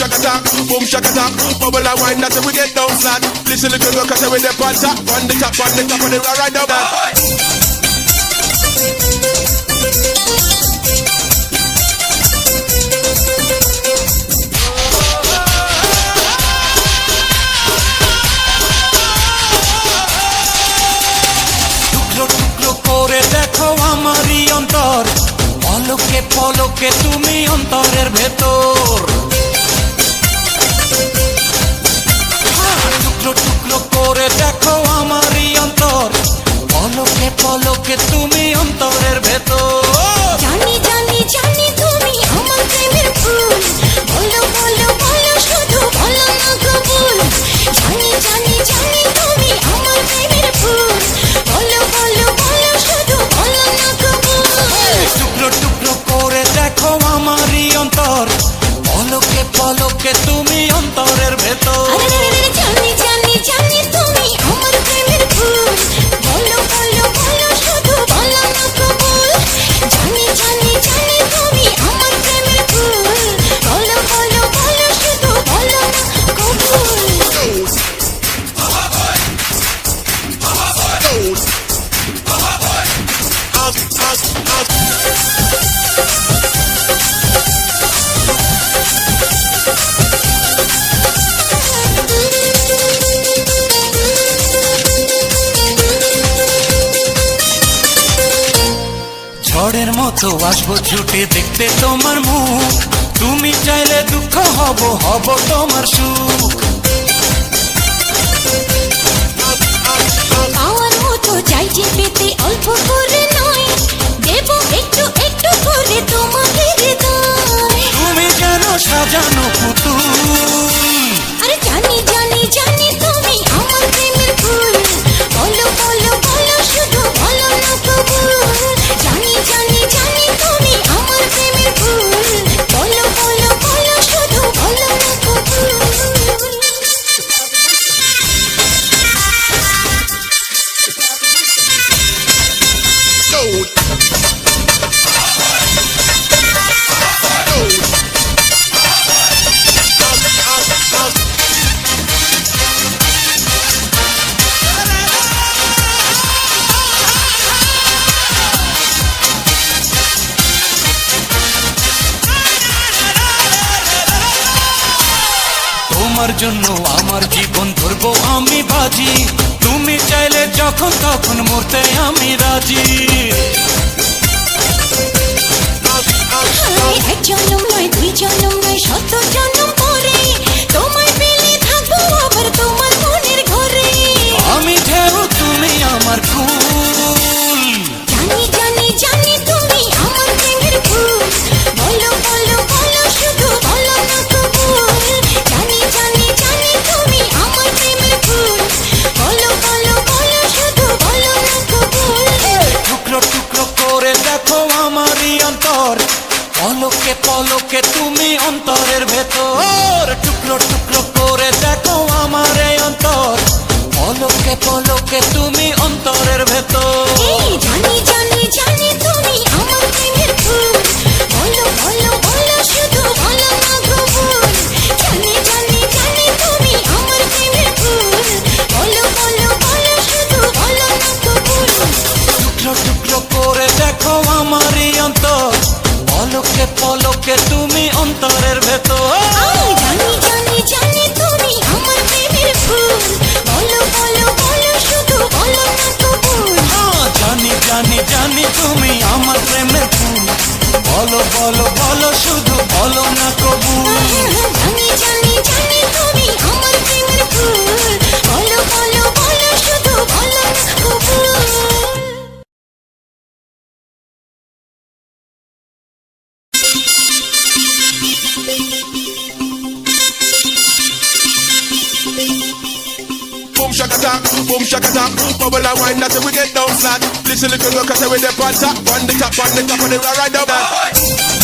shakata, boom shakata. Bubble and wine, that's how we get down flat. Listen little girl, cause we the on top of the right down that. করে দেখো আমারই অন্তর, পলকে পলকে তুমি অন্তরের ভেতর। টুকরো টুকরো করে দেখো আমারই অন্তর, পলকে পলকে তুমি অন্তরের ভেতর। জানি জানি জানি তুমি আমার প্রেমের ফুল, বলো বলো বলো শুধু বলো না কবুল। জানি জানি জানি তুমি আমার প্রেমের ফুল, বলো বলো বলো শুধু বলো না কবুল। টুকরো টুকরো করে দেখো আমারই অন্তর, পলকে পলকে তুমি অন্তরের ভেতর। জানি জানি জানি তুমি আমার প্রেমের ফুল, বলো বলো বলো শুধু বলো না কবুল। জানি জানি জানি তুমি আমার প্রেমের ফুল, বলো বলো বলো শুধু বলো না কবুল। ঝড়ের মতো আসবো ছুটে দেখতে তোমার মুখ, তুমি চাইলে দুঃখ হব হব তোমার সুখ। পাওয়ার মতো চাইছে পেতে অল্প করে নয়, দেব একটু একটু করে তোমাকে হৃদয়। তুমি যেন সাজানো পুতুল। আরে জানি জানি জানি তুমি আমার প্রেমের ফুল, বলো বলো বলো শুধু বলো না কবুল। জানি জানি জানি তুমি আমার প্রেমের ফুল, বলো বলো বলো শুধু বলো না কবুল। তোমার জন্য আমার জীবন ধরবো আমি বাজি, তুমি চাইলে যখন তখন মরতে আমি রাজি। এক জন্ম নয় দুই জন্ম নয় শত জন্ম পরে, তোমায় পেলে থাকবো আবার তোমার মনের ঘরে। আমি ঢেউ তুমি আমার ফুল। জানি জানি জানি তুমি আমার প্রেমের ফুল, বলো বলো বলো শুধু বলো না কবুল। জানি জানি জানি তুমি আমার প্রেমের ফুল, বলো বলো বলো শুধু বলো না কবুল। টুকরো টুকরো করে দেখো আমারই অন্তর, পলকে পলকে তুমি অন্তরের ভেতর। টুকরো টুকরো করে দেখো আমার এই অন্তর, পলকে পলকে তুমি অন্তরের ভেতর। এই জানি জানি জানি তুমি আমার প্রেমের ফুল, বলো বলো বলো শুধু বলো না কবুল। জানি জানি জানি তুমি আমার প্রেমের ফুল, বলো বলো বলো শুধু বলো না কবুল। টুকরো টুকরো করে দেখো আমারই অন্তর, পলকে পলকে তুমি অন্তরের ভেতর। জানি জানি জানি তুমি আমার প্রেমের ফুল, বলো বলো বলো শুধু বলো না কবুল। জানি জানি জানি তুমি আমার প্রেমের ফুল, বলো বলো বলো শুধু বলো না কবুল। জানি জানি জানি তুমি আমার প্রেমের ফুল, বলো বলো বলো শুধু বলো না কবুল। Boom shakata, bubble and wine, that's how we get down flat. Listen little girl, cause we the on top of the right down that.